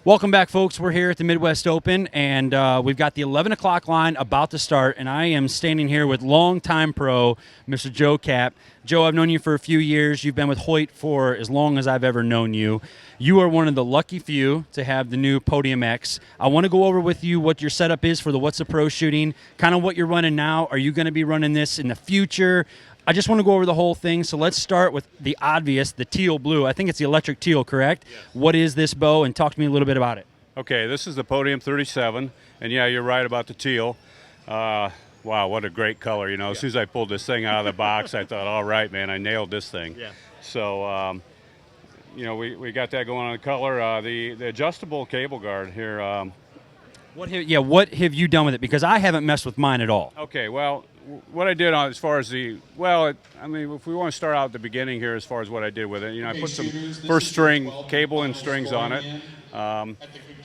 Welcome back, folks. We're here at the Midwest Open, and we've got the 11 o'clock line about to start, and I am standing here with longtime pro, Mr. Joe Kapp. Joe, I've known you for a few years. You've been with Hoyt for as long as I've ever known you. You are one of the lucky few to have the new Podium X. I want to go over with you what your setup is for the What's a Pro shooting, kind of what you're running now. Are you going to be running this in the future? I just want to go over the whole thing, so let's start with the obvious, the teal blue. I think it's the electric teal, correct? Yes. What is this bow, and talk to me a little bit about it. Okay, this is the Podium 37, and yeah, you're right about the teal. Wow, what a great color. You know, as soon as I pulled this thing out of the box, I thought, all right, man, I nailed this thing. Yeah. So, you know, we got that going on the color. The adjustable cable guard here. What have you done with it? Because I haven't messed with mine at all. Okay, well, what I did on as far as I mean, if we want to start out at the beginning here as far as what I did with it, you know, I put some first string cable and strings on it.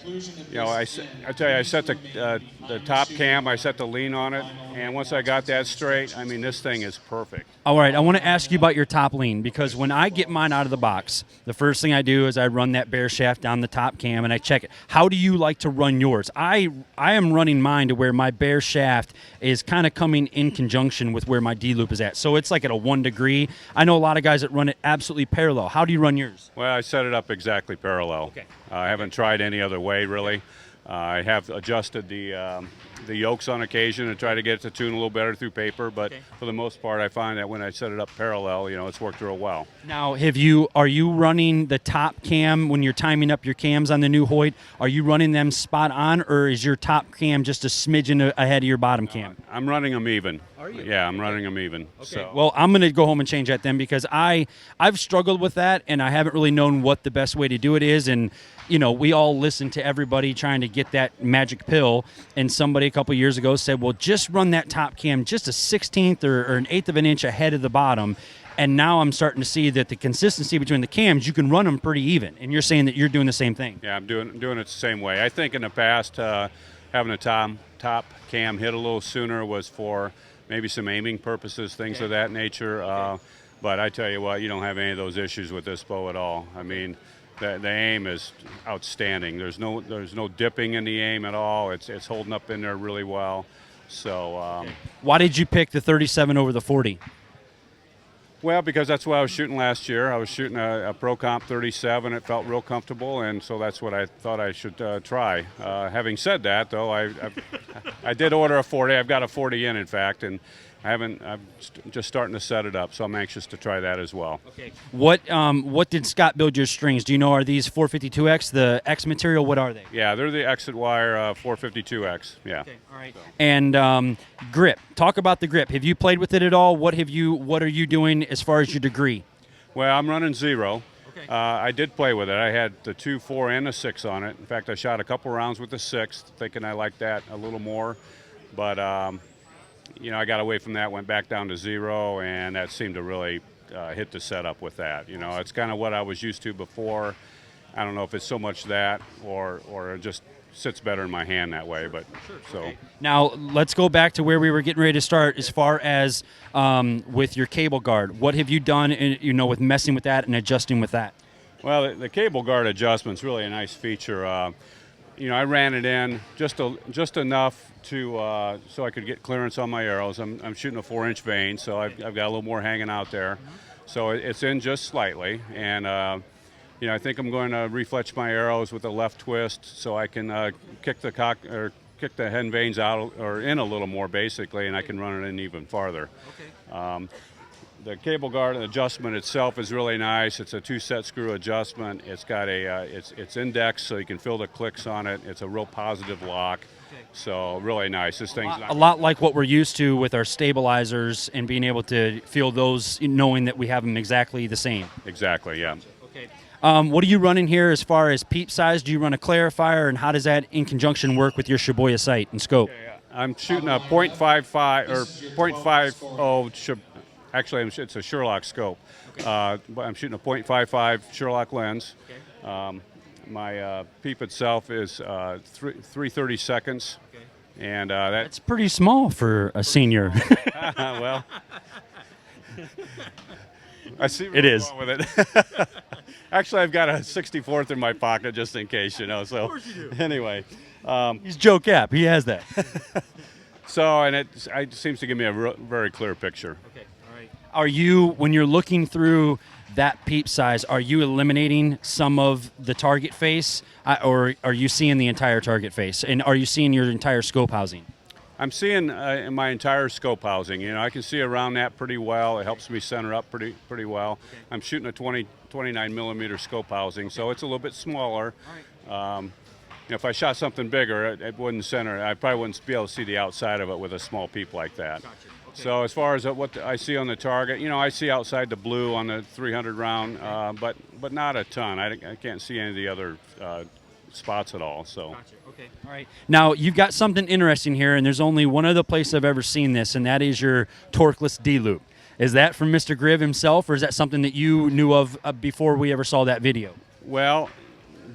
You know, I tell you, I set the top cam, I set the lean on it, and once I got that straight, I mean, this thing is perfect. All right, I want to ask you about your top lean, because when I get mine out of the box, the first thing I do is I run that bare shaft down the top cam and I check it. How do you like to run yours? I am running mine to where my bare shaft is kind of coming in conjunction with where my D-loop is at. So it's like at a 1 degree. I know a lot of guys that run it absolutely parallel. How do you run yours? Well, I set it up exactly parallel. Okay. I haven't tried any other way, really. I have adjusted the yokes on occasion and try to get it to tune a little better through paper, but for the most part, I find that when I set it up parallel, you know, it's worked real well. Now, are you running the top cam when you're timing up your cams on the new Hoyt? Are you running them spot on, or is your top cam just a smidgen ahead of your bottom cam? I'm running them even. Are you? Yeah, I'm running them even. Okay. So. Well, I'm going to go home and change that then, because I've struggled with that, and I haven't really known what the best way to do it is. And, you know, we all listen to everybody trying to get that magic pill, and somebody a couple years ago said, well, just run that top cam just a 16th or an eighth of an inch ahead of the bottom. And now I'm starting to see that the consistency between the cams, you can run them pretty even. And you're saying that you're doing the same thing. Yeah, I'm doing it the same way. I think in the past, having a top cam hit a little sooner was for maybe some aiming purposes, things of that nature. But I tell you what, you don't have any of those issues with this bow at all. I mean, the aim is outstanding. There's no dipping in the aim at all. It's holding up in there really well. So. Why did you pick the 37 over the 40? Well, because that's what I was shooting last year. I was shooting a Pro Comp 37. It felt real comfortable, and so that's what I thought I should try. Having said that, though, I did order a 40. I've got a 40 in fact, and I'm just starting to set it up, so I'm anxious to try that as well. Okay. What did Scott build your strings? Do you know, are these 452X, the X material? What are they? Yeah, they're the Exit Wire 452X. Yeah. Okay. All right. So. And grip. Talk about the grip. Have you played with it at all? What are you doing as far as your degree? Well, I'm running 0. Okay. I did play with it. I had the 2, 4, and the 6 on it. In fact, I shot a couple rounds with the 6, thinking I liked that a little more, but. You know, I got away from that, went back down to 0, and that seemed to really hit the setup with that. You know, it's kind of what I was used to before. I don't know if it's so much that or it just sits better in my hand that way. But so okay. Now let's go back to where we were getting ready to start. As far as with your cable guard, what have you done? You know, with messing with that and adjusting with that. Well, the cable guard adjustment's really a nice feature. You know, I ran it in just enough to so I could get clearance on my arrows. I'm shooting a 4-inch vein, so I've got a little more hanging out there. So it's in just slightly, and you know, I think I'm going to refletch my arrows with a left twist, so I can kick the hen vanes out or in a little more basically, and I can run it in even farther. Okay. The cable guard adjustment itself is really nice. It's a 2-set screw adjustment. It's got it's indexed, so you can feel the clicks on it. It's a real positive lock, so really nice. This thing's a lot like what we're used to with our stabilizers and being able to feel those, knowing that we have them exactly the same. Exactly, yeah. Okay. What are you running here as far as peep size? Do you run a clarifier, and how does that in conjunction work with your Shibuya sight and scope? Okay, I'm shooting a .55 or .50. Actually, it's a Sherlock scope. Okay. But I'm shooting a .55 Sherlock lens. Okay. My peep itself is 3/30 seconds. Okay. And that's pretty small for a senior. Well, I see where It you're is. going with it. Actually, I've got a 64th in my pocket just in case, you know. So, anyway, He's Joe Kapp. He has that. so and it seems to give me a very clear picture. Okay. All right. Are you, when you're looking through that peep size, are you eliminating some of the target face, or are you seeing the entire target face? And are you seeing your entire scope housing? I'm seeing in my entire scope housing. You know, I can see around that pretty well. It helps me center up pretty well. Okay. I'm shooting a 29 millimeter scope housing, so it's a little bit smaller. You know, if I shot something bigger, it wouldn't center. I probably wouldn't be able to see the outside of it with a small peep like that. Gotcha. Okay. So as far as what I see on the target, you know, I see outside the blue on the 300 round, but not a ton. I can't see any of the other spots at all. So. Gotcha. Okay. All right. Now you've got something interesting here, and there's only one other place I've ever seen this, and that is your torqueless D loop. Is that from Mr. Griv himself, or is that something that you knew of before we ever saw that video? Well,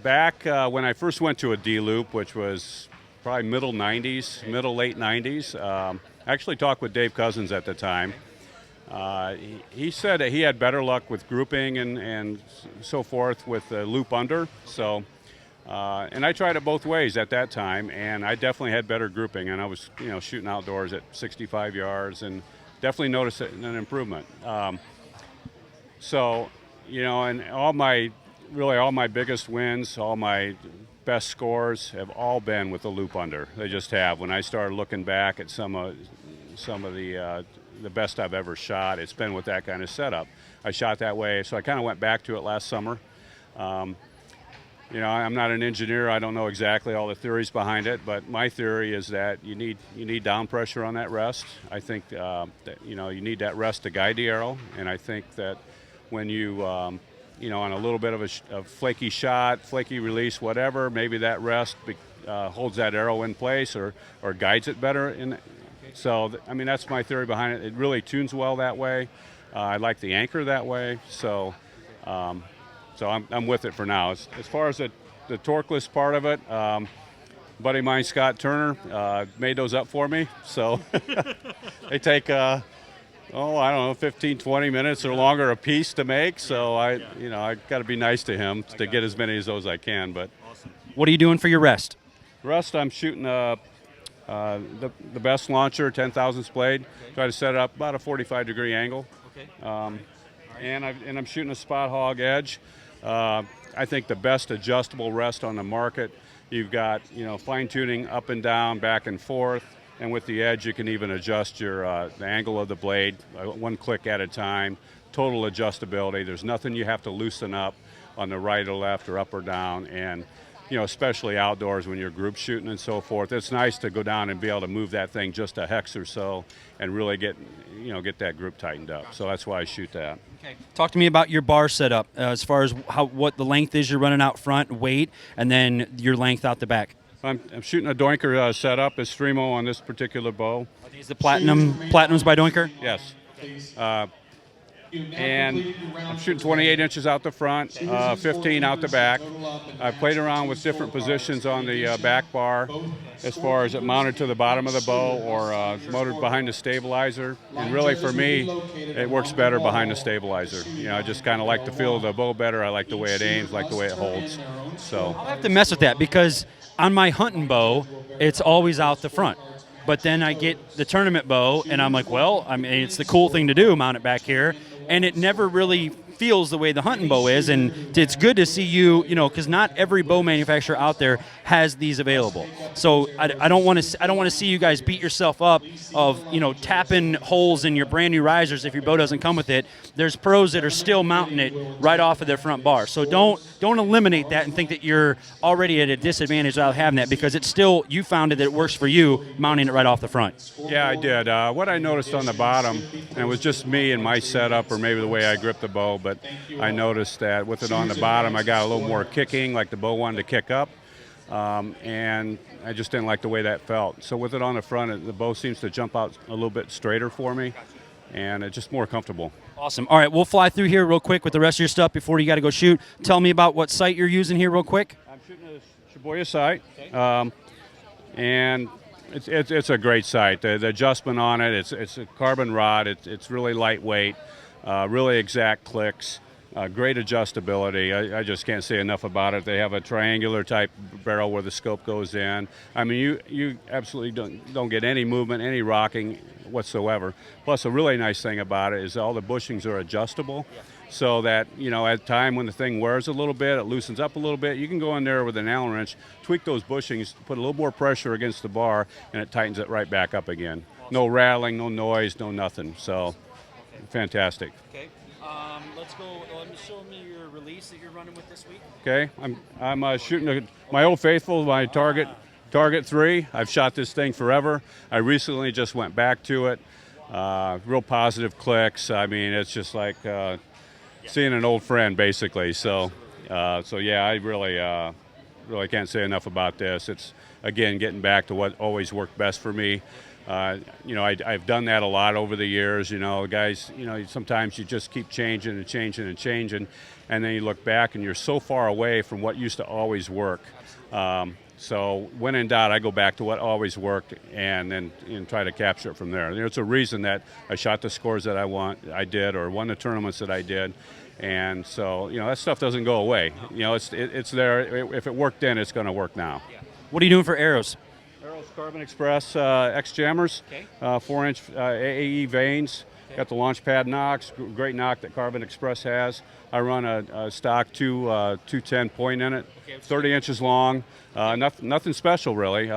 back when I first went to a D loop, which was probably late 90s. I actually talked with Dave Cousins at the time. He said that he had better luck with grouping and so forth with the loop under. So, and I tried it both ways at that time, and I definitely had better grouping. And I was, you know, shooting outdoors at 65 yards, and definitely noticed an improvement. So, you know, and all my biggest wins, all my best scores have all been with the loop under. They just have. When I started looking back at some of the best I've ever shot, it's been with that kind of setup. I shot that way, so I kind of went back to it last summer. You know, I'm not an engineer. I don't know exactly all the theories behind it, but my theory is that you need down pressure on that rest. I think that, you know, you need that rest to guide the arrow, and I think that when you you know, on a little bit of a flaky shot, flaky release, whatever, maybe that rest holds that arrow in place or guides it better. So, I mean, that's my theory behind it. It really tunes well that way. I like the anchor that way. So, I'm with it for now. As far as the torqueless part of it, buddy of mine, Scott Turner, made those up for me. So they take I don't know, 15, 20 minutes or longer a piece to make. So I got to be nice to him to get as many of those as I can. But awesome. What are you doing for your rest? Rest, I'm shooting the best launcher, 10 thousandths blade. Okay. Try to set it up about a 45-degree angle. Okay. And I'm shooting a spot hog edge. I think the best adjustable rest on the market. You've got, you know, fine tuning up and down, back and forth. And with the edge, you can even adjust your the angle of the blade one click at a time. Total adjustability. There's nothing you have to loosen up on the right or left or up or down. And, you know, especially outdoors when you're group shooting and so forth, it's nice to go down and be able to move that thing just a hex or so and really get that group tightened up. So that's why I shoot that. Okay. Talk to me about your bar setup as far as what the length is you're running out front, weight, and then your length out the back. I'm shooting a Doinker setup, a Stremo on this particular bow. Are these the Platinums by Doinker? Yes. And I'm shooting 28 inches out the front, 15 out the back. I played around with different positions on the back bar as far as it mounted to the bottom of the bow or mounted behind the stabilizer. And really for me, it works better behind the stabilizer. You know, I just kind of like the feel of the bow better. I like the way it aims, like the way it holds. So I'll have to mess with that because on my hunting bow, it's always out the front. But then I get the tournament bow, and I'm like, well, I mean, it's the cool thing to do, mount it back here. And it never really feels the way the hunting bow is, and it's good to see you know, because not every bow manufacturer out there has these available. So I don't want to see you guys beat yourself up of, you know, tapping holes in your brand new risers if your bow doesn't come with it. There's pros that are still mounting it right off of their front bar. So don't eliminate that and think that you're already at a disadvantage without having that, because it's still, you found it that it works for you mounting it right off the front. Yeah, I did. What I noticed on the bottom, and it was just me and my setup or maybe the way I grip the bow, but I noticed that with it on the bottom, I got a little more kicking, like the bow wanted to kick up, and I just didn't like the way that felt. So with it on the front, the bow seems to jump out a little bit straighter for me, and it's just more comfortable. Awesome. All right, we'll fly through here real quick with the rest of your stuff before you got to go shoot. Tell me about what sight you're using here real quick. I'm shooting a Shibuya sight, and it's a great sight. The adjustment on it, it's a carbon rod. It's really lightweight. really exact clicks. Great adjustability. I just can't say enough about it. They have a triangular type barrel where the scope goes in. I mean, you absolutely don't get any movement, any rocking whatsoever. Plus, a really nice thing about it is all the bushings are adjustable, so that at time when the thing wears a little bit, it loosens up a little bit. You can go in there with an Allen wrench, tweak those bushings, put a little more pressure against the bar, and it tightens it right back up again. No rattling, no noise, no nothing. So, fantastic. Okay. Let's go. Let me show me your release that you're running with this week. Okay, I'm shooting my Old Faithful, my Target 3. I've shot this thing forever. I recently just went back to it. Real positive clicks. I mean, it's just like seeing an old friend, basically. So yeah, I really can't say enough about this. It's again getting back to what always worked best for me. I've done that a lot over the years. Guys, sometimes you just keep changing and changing and changing, and then you look back and you're so far away from what used to always work. So when in doubt, I go back to what always worked and try to capture it from there. It's a reason that I shot the scores that I did, or won the tournaments that I did. And so, that stuff doesn't go away. It's there. If it worked then, it's going to work now. What are you doing for arrows? Carbon Express X jammers, Okay. 4-inch AAE vanes. Okay. Got the launch pad nocks, great knock that Carbon Express has. I run a stock 210 point in it, okay, 30 inches long. Nothing special really.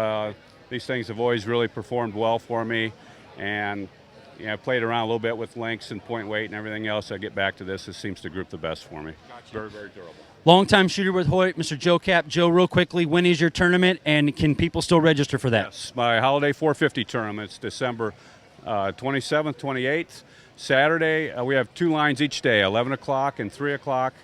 These things have always really performed well for me, and I played around a little bit with lengths and point weight and everything else. I get back to this. It seems to group the best for me. Gotcha. Very, very durable. Longtime shooter with Hoyt, Mr. Joe Kapp. Joe, real quickly, when is your tournament, and can people still register for that? Yes, my Holiday 450 tournament. It's December 27th, 28th. Saturday, we have 2 lines each day, 11 o'clock and 3 o'clock.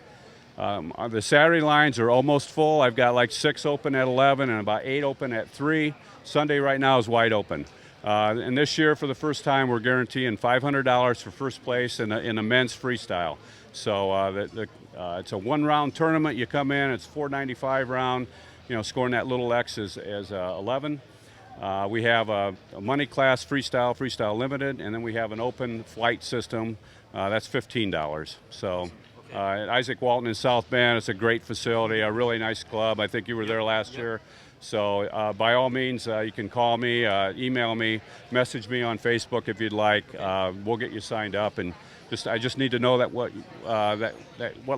The Saturday lines are almost full. I've got like 6 open at 11 and about 8 open at 3. Sunday right now is wide open. And this year, for the first time, we're guaranteeing $500 for first place in a men's freestyle. So it's a 1-round tournament. You come in, it's $4.95 round. Scoring that little X is 11. We have a money class freestyle limited, and then we have an open flight system. That's $15. So at Isaac Walton in South Bend, it's a great facility, a really nice club. I think you were there last year. So by all means, you can call me, email me, message me on Facebook if you'd like. We'll get you signed up, and I just need to know what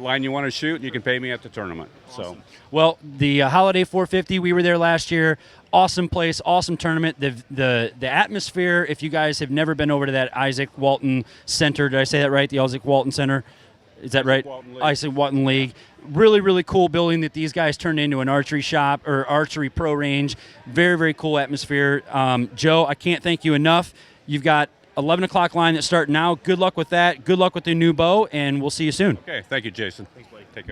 line you want to shoot, and you can pay me at the tournament. Awesome. So, well, the Holiday 450, we were there last year. Awesome place, awesome tournament. The atmosphere. If you guys have never been over to that Isaac Walton Center, did I say that right? The Isaac Walton Center. Is that right? Isaac Walton League. Really, really cool building that these guys turned into an archery shop or archery pro range. Very, very cool atmosphere. Joe, I can't thank you enough. You've got 11 o'clock line that start now. Good luck with that. Good luck with the new bow, and we'll see you soon. Okay, thank you, Jason. Thanks, Blake. Take care.